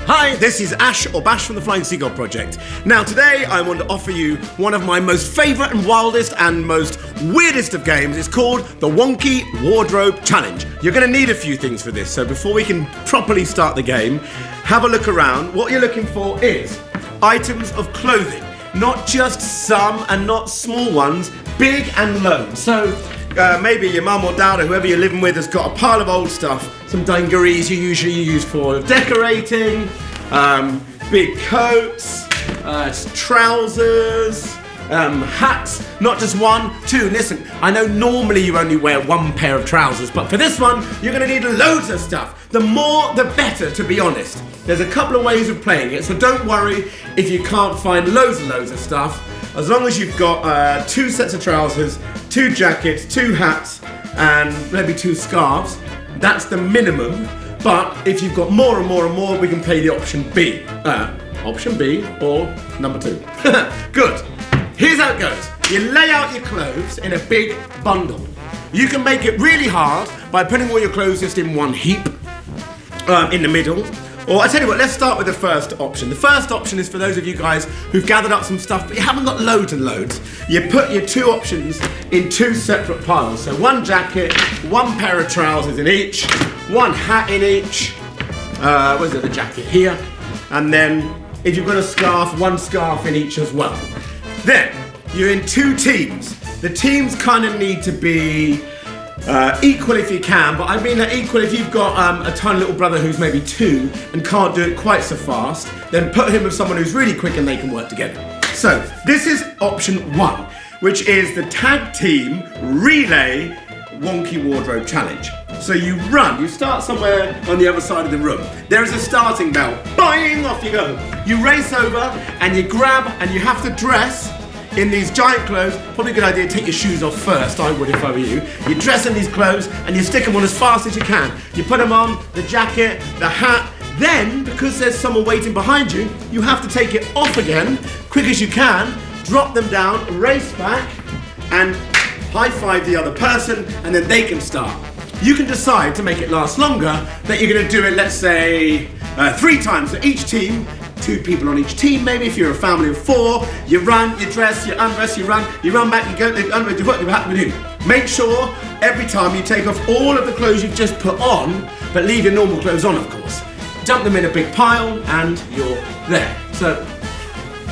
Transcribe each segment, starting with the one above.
Hi, this is Ash or Bash from the Flying Seagull Project. Now today I want to offer you one of my most favourite and wildest and most weirdest of games. It's called the Wonky Wardrobe Challenge. You're going to need a few things for this, so before we can properly start the game, have a look around. What you're looking for is items of clothing. Not just some and not small ones, big and low. So maybe your mum or dad or whoever you're living with has got a pile of old stuff, some dungarees you usually use for decorating, big coats, trousers, hats, not just one, two. Listen, I know normally you only wear one pair of trousers, but for this one, you're gonna need loads of stuff. The more, the better, to be honest. There's a couple of ways of playing it, so don't worry if you can't find loads and loads of stuff. As long as you've got 2 sets of trousers, 2 jackets, 2 hats, and maybe 2 scarves, that's the minimum. But if you've got more and more and more, we can play the option B. Option B or number 2. Good. Here's how it goes. You lay out your clothes in a big bundle. You can make it really hard by putting all your clothes just in one heap in the middle. Or I tell you what, let's start with the first option. The first option is for those of you guys who've gathered up some stuff but you haven't got loads and loads. You put your 2 options in 2 separate piles. So 1 jacket, 1 pair of trousers in each, 1 hat in each. Where's the other jacket? Here. And then if you've got a scarf, 1 scarf in each as well. Then you're in 2 teams. The teams kind of need to be equal if you can, but I mean that equal if you've got a tiny little brother who's maybe 2 and can't do it quite so fast, then put him with someone who's really quick and they can work together. So this is option 1, which is the tag team relay Wonky Wardrobe Challenge. So you run, you start somewhere on the other side of the room. There is a starting bell, boing, off you go. You race over and you grab and you have to dress in these giant clothes. Probably a good idea to take your shoes off first, I would if I were you. You dress in these clothes and you stick them on as fast as you can. You put them on, the jacket, the hat, then, because there's someone waiting behind you, you have to take it off again, quick as you can, drop them down, race back, and high-five the other person, and then they can start. You can decide to make it last longer that you're going to do it, let's say, 3 times. So each team, 2 people on each team, maybe if you're a family of 4, you run, you dress, you undress, you run back, you go, you undress, what happen with you? Make sure every time you take off all of the clothes you've just put on, but leave your normal clothes on, of course. Dump them in a big pile, and you're there. So,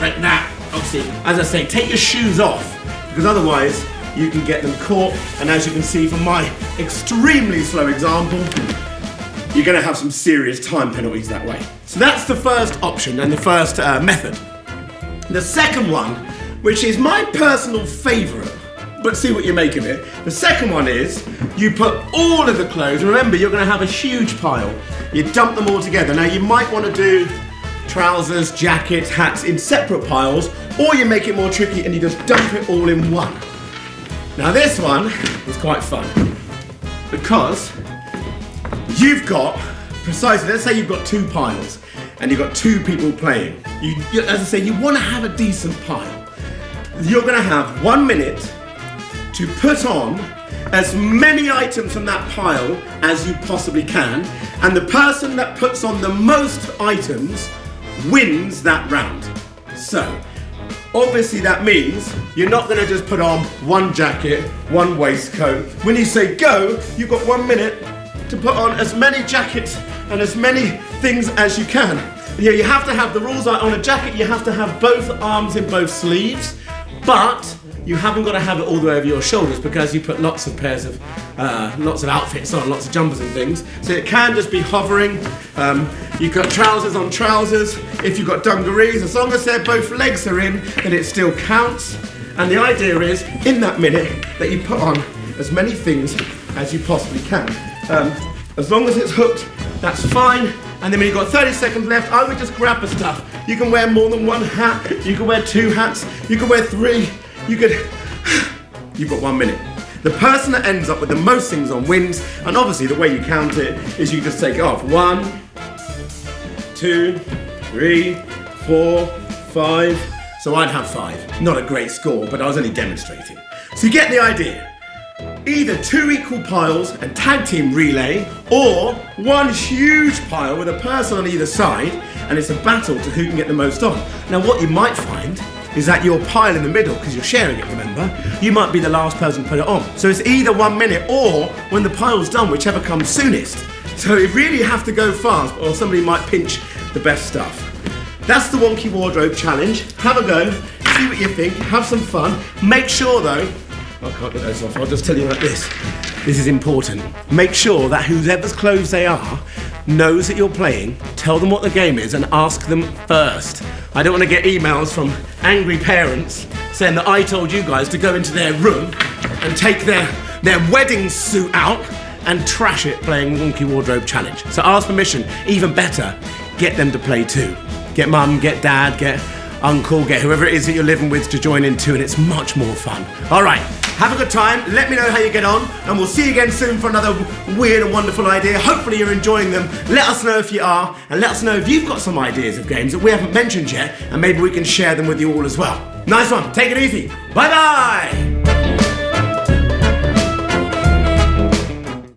right now, obviously, as I say, take your shoes off, because otherwise you can get them caught, and as you can see from my extremely slow example, you're going to have some serious time penalties that way. So that's the first option and the first method. The second one, which is my personal favourite, but see what you make of it. The second one is you put all of the clothes, remember you're going to have a huge pile, you dump them all together. Now you might want to do trousers, jackets, hats in separate piles, or you make it more tricky and you just dump it all in one. Now this one is quite fun because you've got, precisely, let's say you've got 2 piles and you've got 2 people playing. As I say, you want to have a decent pile. You're going to have 1 minute to put on as many items from that pile as you possibly can, and the person that puts on the most items wins that round. So, obviously that means you're not going to just put on 1 jacket, 1 waistcoat. When you say go, you've got 1 minute to put on as many jackets and as many things as you can. Yeah, you have to have, the rules are on a jacket, you have to have both arms in both sleeves, but you haven't got to have it all the way over your shoulders because you put lots of pairs of, lots of outfits on, lots of jumpers and things. So it can just be hovering. You've got trousers on trousers. If you've got dungarees, as long as both legs are in, then it still counts. And the idea is, in that minute, that you put on as many things as you possibly can. As long as it's hooked, that's fine. And then when you've got 30 seconds left, I would just grab the stuff. You can wear more than 1 hat. You can wear 2 hats. You can wear 3. You've got 1 minute. The person that ends up with the most things on wins, and obviously the way you count it is you just take it off. 1, 2, 3, 4, 5. So I'd have 5. Not a great score, but I was only demonstrating. So you get the idea. either 2 equal piles and tag team relay, or 1 huge pile with a person on either side, and it's a battle to who can get the most on. Now what you might find is that your pile in the middle, because you're sharing it, remember, you might be the last person to put it on. So it's either 1 minute or when the pile's done, whichever comes soonest. So you really have to go fast or somebody might pinch the best stuff. That's the Wonky Wardrobe challenge. Have a go, see what you think, have some fun. Make sure though, I can't get those off, I'll just tell you like this. This is important. Make sure that whoever's clothes they are knows that you're playing, tell them what the game is and ask them first. I don't want to get emails from angry parents saying that I told you guys to go into their room and take their wedding suit out and trash it playing Wonky Wardrobe challenge. So ask permission, even better, get them to play too. Get mum, get dad, get uncle, get whoever it is that you're living with to join in too, and it's much more fun. All right, have a good time, let me know how you get on, and we'll see you again soon for another weird and wonderful idea. Hopefully you're enjoying them. Let us know if you are, and let us know if you've got some ideas of games that we haven't mentioned yet, and maybe we can share them with you all as well. Nice one, take it easy. Bye-bye.